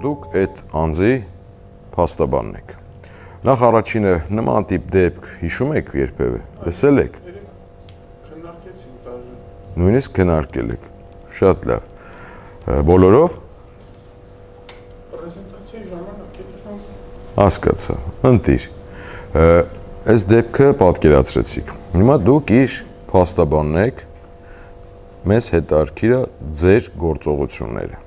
դուք այդ անձի փաստաբանն եք։ Նախ առաջինը նման տիպ դեպք հիշում եք երբևէ, լսել եք։ Նույնիսկ քննարկել եք։ Շատ լավ։ Բոլորով։ Պրեզենտացիայի ժամանակ Հասկացա, ընտիր։ Այս դեպքը պատկերացրեցիք։ Հիմա դուք իր փաստաբանն եք, մեզ հետաքրքիր է ձեր գործողությունները։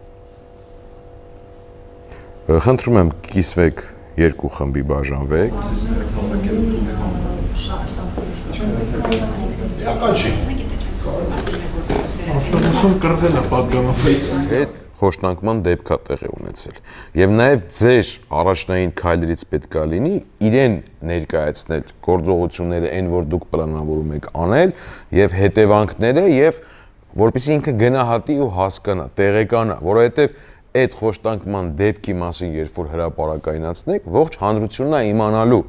Խնդրում եմ կիսվեք երկու խմբի բաժանվեք։ Ավտոբուսում կռվել է պատգամավորից։ Այդ խոշտանկման դեպք է տեղի ունեցել։ Եվ նաև ձեր առաջնային քայլերից պետք է լինի իրեն ներկայացնել գործողությունները, այն որ դուք պլանավորում եք անել, եւ հետևանքները, եւ որպեսզի ինքը գնահատի ու հասկանա, տեղեկանա, որովհետեւ այդ խոշտանկման դեպքի մասին երբ որ հրապարակայնացնեք, ողջ հանրությունն է իմանալու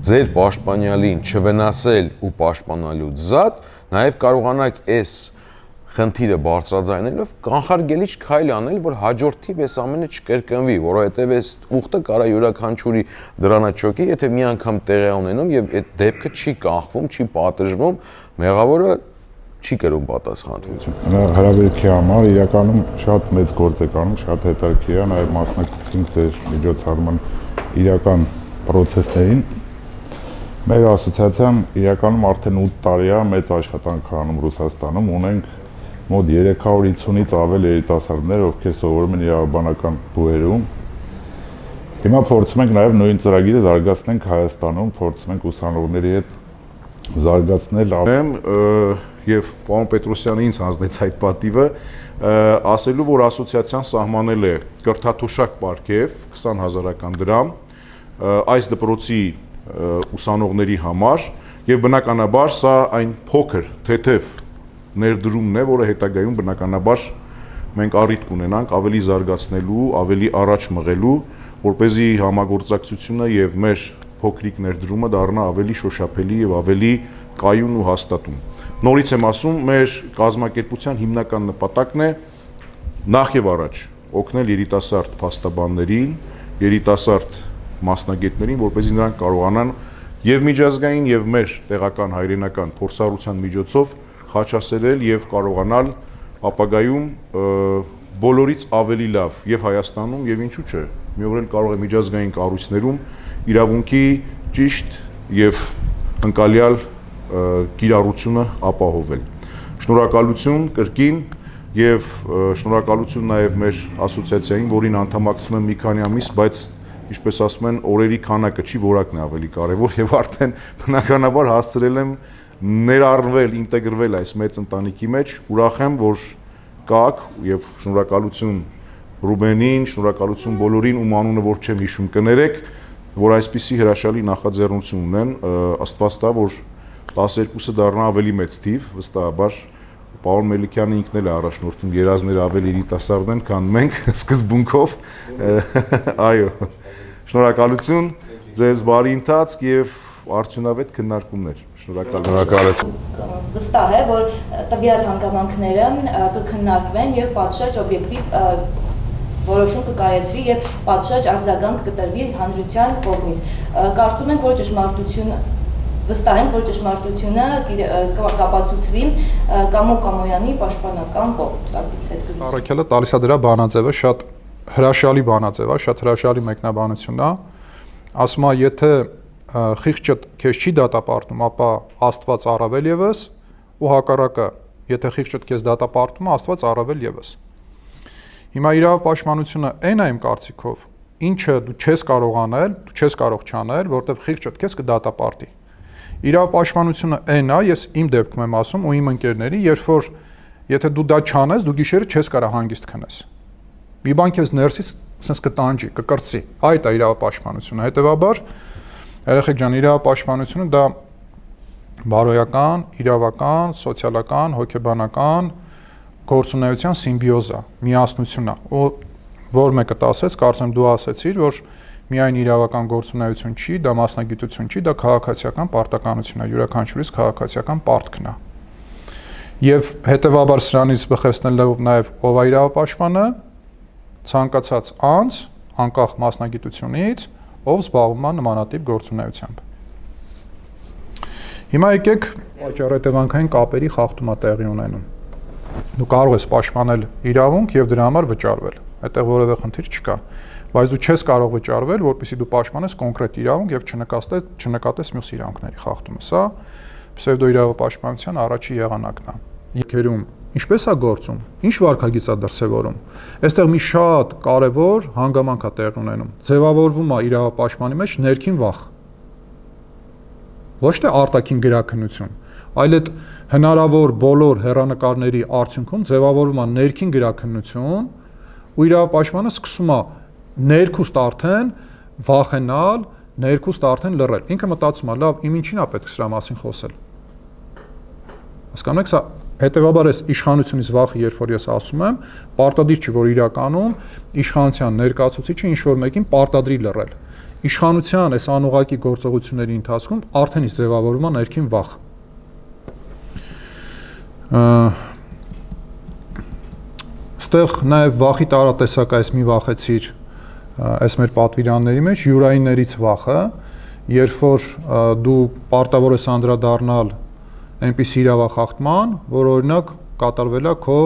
ձեր պաշտպանյալին չվնասել ու պաշտպանալու զատ, նաև կարողանաք այս խնդիրը բարձրաձայնելով կանխարգելիչ քայլ անել, որ հաջորդիվ այս ամենը չկրկնվի, որովհետև այս ուխտը կարա յուրաքանչյուրի դրանաճոկի, եթե մի անգամ տեղի ունենում եւ այդ դեպքը չի կանխվում, չի պատժվում, մեղավորը չի կրում պատասխանատվություն։ Հրավերքի համար իրականում շատ մեծ գործ եք անում, շատ հետաքրքիր է, նաև մասնակցեցինք ձեր միջոցառման իրական պրոցեսներին։ Մեր ասոցիացիան իրականում արդեն 8 տարի է մեծ աշխատանք անում Ռուսաստանում, ունենք մոտ 350-ից ավել երիտասարդներ, ովքեր սովորում են իրավաբանական բուհերում։ Հիմա փորձում ենք նաև նույն ծրագիրը զարգացնենք Հայաստանում, փորձում ենք ուսանողների հետ զարգացնել եւ պարոն Պետրոսյանը ինձ հանձնեց այդ պատիվը, ասելու, որ ասոցիացիան սահմանել է կրթաթոշակ պարգև 20,000 դրամ այս դպրոցի ուսանողների համար եւ բնականաբար սա այն փոքր թեթև ներդրումն է, որը հետագայում բնականաբար մենք առիթ կունենանք ավելի զարգացնելու, ավելի առաջ մղելու, որպեսզի համագործակցությունը եւ մեր փոքրիկ ներդրումը դառնա ավելի շոշափելի եւ ավելի կայուն ու հաստատուն։ Նորից եմ ասում, մեր կազմակերպության հիմնական նպատակն է նախ եւ առաջ օգնել երիտասարդ փաստաբաններին, երիտասարդ մասնագետներին, որպեսզի նրանք կարողանան եւ միջազգային եւ մեր տեղական հայրենական փորձառության միջոցով խաչասերել եւ կարողանալ ապագայում բոլորից ավելի լավ եւ Հայաստանում եւ ինչու՞ չէ, մի օր էլ կարող է միջազգային կառույցներում իրավունքի ճիշտ եւ ընկալյալ կիրառությունը ապահովել։ Շնորհակալություն կրկին եւ շնորհակալություն նաեւ մեր ասոցիացիային, որին անդամակցում եմ մի քանի ամիս, բայց ինչպես ասում են, օրերի քանակը չի, որակն է ավելի կարեւոր եւ արդեն բնականաբար հասցրել եմ ներառվել, ինտեգրվել այս մեծ ընտանիքի մեջ։ Ուրախ եմ, որ կաք եւ շնորհակալություն Ռուբենին, շնորհակալություն բոլորին, ում անունը որ չեմ հիշում կներեք, որ այսպիսի հրաշալի նախաձեռնություն ունեն, Աստված տա, որ 12-ը դառնա ավելի մեծ թիվ, վստահաբար պարոն Մելիքյանը ինքն էլ է առաջնորդում, երազները ավելի երիտասարդ են, քան մենք սկզբունքով, այո, շնորհակալություն, ձեզ բարի ընթացք եւ արդյունավետ քննարկումներ, շնորհակալություն։ Վստահ է, որ տվյալ հանգամանքները կքննարկվեն եւ պատշաճ օբյեկտիվ որոշում կկայացվի եւ պատշաճ արձագանք կտրվի հանրության կողմից։ Կարծում ենք, որ ճշմարտությունը վստահ ենք, որ ճշմարտությունը կապացուցվի Կամո Կամոյանի պաշտպանական կողմից հետ գրում։ Առաքելը տալիս է դրա բանաձևը, շատ հրաշալի բանաձև է, շատ հրաշալի մեկնաբանություն է։ Ասում է, եթե խիղճը քեզ չի դատապարտում, ապա Աստված առավել եւս, ու հակառակը, եթե խիղճը քեզ դատապարտում է, Աստված առավել եւս։ Հիմա իրավապաշտպանությունը այն է իմ կարծիքով, ինչը դու չես կարող անել, դու չես կարող չանել, որտեղ խիղճը քեզ կդատապարտի։ Իրավապաշտպանությունը այն է, ես իմ դեպքում եմ ասում ու իմ ընկերների, երբ որ եթե դու դա չանես, դու գիշերը չես կարող հանգիստ քնես։ Մի բան քեզ ներսից sense կտանջի, կկրծի։ Այդ է իրավապաշտպանությունը։ Հետևաբար, երեխեք ջան, իրավապաշտպանությունը դա բարոյական, իրավական, սոցիալական, հոգեբանական գործունեության սիմբիոզ է, միասնություն է։ Ու որ մեկը ասեց, կարծեմ դու ասեցիր, որ միայն իրավական գործունեություն չի, դա մասնագիտություն չի, դա քաղաքացիական պարտականություն է, յուրաքանչյուրիս քաղաքացիական պարտքն է։ Եվ հետևաբար սրանից բխեցնելով նաև ով է իրավապաշտպանը, ցանկացած անձ, անկախ մասնագիտությունից, ով զբաղվում է նմանատիպ գործունեությամբ։ Հիմա եկեք պատճառ-հետևանքային կապերի խախտումա տեղի ունենում։ Դու կարող ես պաշտպանել իրավունք եւ դրա համար վճարվել։ Այդտեղ որևէ խնդիր չկա, բայց դու չես կարող վճարվել, որպեսզի դու պաշտպանես կոնկրետ իրավունք եւ չնկատես մյուս իրավունքների խախտումը։ Սա պսևդոիրավապաշտպանության առաջի եղանակն է։ Եկերում ինչպես է գործում, ինչ վարքագիծ է դրսևորում։ Այստեղ մի շատ կարևոր հանգամանք է տեղի ունենում։ Ձևավորվում է իրավապաշտպանի մեջ ներքին վախ։ Ոչ թե արտաքին գրաքննություն, այլ այդ հնարավոր բոլոր հեռանկարների արդյունքում ձևավորվում է ներքին գրաքննություն, ու իրավապաշտպանը սկսում է ներքուստ արդեն վախենալ, ներքուստ արդեն լռել։ Ինքը մտածում է, լավ, իմ ինչին է պետք սրա մասին խոսել։ Հասկանում եք, սա հետևաբար էս իշխանությունից վախը, երբ որ ես ասում եմ, պարտադիր չի, որ իրականում իշխանության ներկայացուցիչը ինչ-որ մեկին պարտադրի լռել։ Իշխանության այս անուղղակի գործողությունների ընթացքում արդեն իսկ ձևավորվում է ներքին վախ։ Այստեղ նաև վախի տարատեսակ այս մի վախեցիր այս մեր պատվիրանների մեջ յուրայիններից վախը, երբ որ դու պարտավոր ես անդրադառնալ այնպիսի իրավախախտման, որ օրինակ կատարվել է քո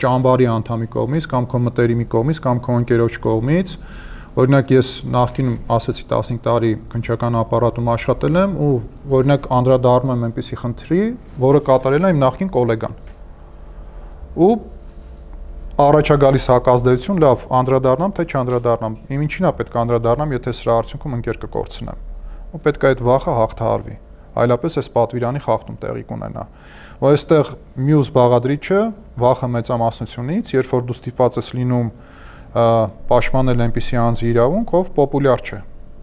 ճամբարի անդամի կողմից կամ քո մտերիմի կողմից կամ քո ընկերոջ կողմից։ Օրինակ ես նախկինում ասեցի 15 տարի քննչական ապարատում աշխատել եմ ու օրինակ անդրադառնում եմ այնպիսի խնդրի, որը կատարել է իմ նախկին գոլեգան։ Ու առաջագալիս հակազդեցություն, լավ, անդրադառնամ թե չանդրադառնամ, իմ ինչին է պետք անդրադառնամ, եթե սրա արդյունքում ընկեր կկորցնեմ։ Ու պետք է այդ վախը հաղթահարվի, այլապես այս պատվիրանի խախտում տեղի կունենա։ Ու այստեղ մյուս բաղադրիչը վախը մեծամասնությունից, երբ որ դու ստիպված ես լինում պաշտպանել այնպիսի անձի իրավունք, ով պոպուլյար չէ,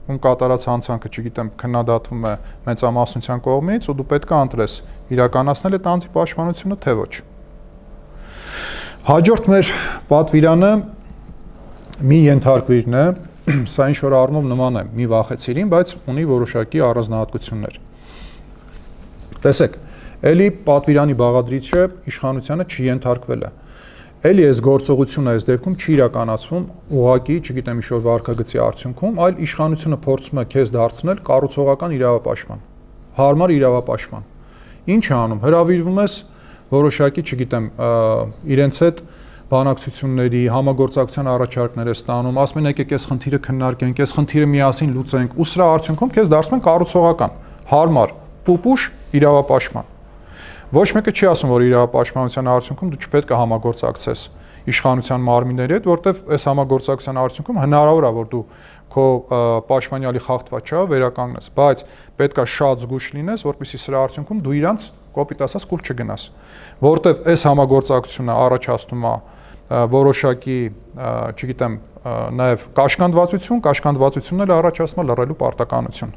ում կատարած հանցանքը, չգիտեմ, քննադատվում է մեծամասնության կողմից, ու դու պետք է ընտրես իրականացնել այդ անձի պաշտպանությունը, թե ոչ։ Հաջորդ մեր պատվիրանը մի ենթարկվիրն է, սա ինչ-որ առումով նման է մի վախեցիրին, բայց ունի որոշակի առանձնահատկություններ։ Տեսեք, էլի պատվիրանի բաղադրիչը իշխանությանը չենթարկվել է։ Էլի այս գործողությունը այս դեպքում չի իրականացվում ուղղակի, չգիտեմ, ինչ-որ վարքագծի արդյունքում, այլ իշխանությունը փորձում է քեզ դարձնել կառուցողական իրավապաշտպան, հարմար իրավապաշտպան։ Ինչ է անում, հրավիրվում ես որոշակի, չգիտեմ, իրենց հետ բանակցությունների, համագործակցության առաջարկներ է ստանում, ասում են եկեք այս խնդիրը քննարկենք, այս խնդիրը միասին լուծենք, ու սրա արդյունքում քեզ դարձնում են կառուցողական, հարմար, պուպուշ իրավապաշտպան։ Ոչ մեկը չի ասում, որ իրավապաշտպանության արդյունքում դու չպետք է համագործակցես իշխանության մարմինների հետ, որտեվ այս համագործակցության արդյունքում հնարավոր է, որ դու քո պաշտպանյալի խախտվածը վերականգնես, բայց պետք է շատ զգույշ լինես, որպեսզի սրա արդյունքում դու իրանց կոպիտ ասած կուլ չգնաս, որտեվ այս համագործակցությունը առաջացնում է որոշակի, չգիտեմ, նաև կաշկանդվածություն, կաշկանդվածությունն էլ առաջացնում է լռելու պարտականություն։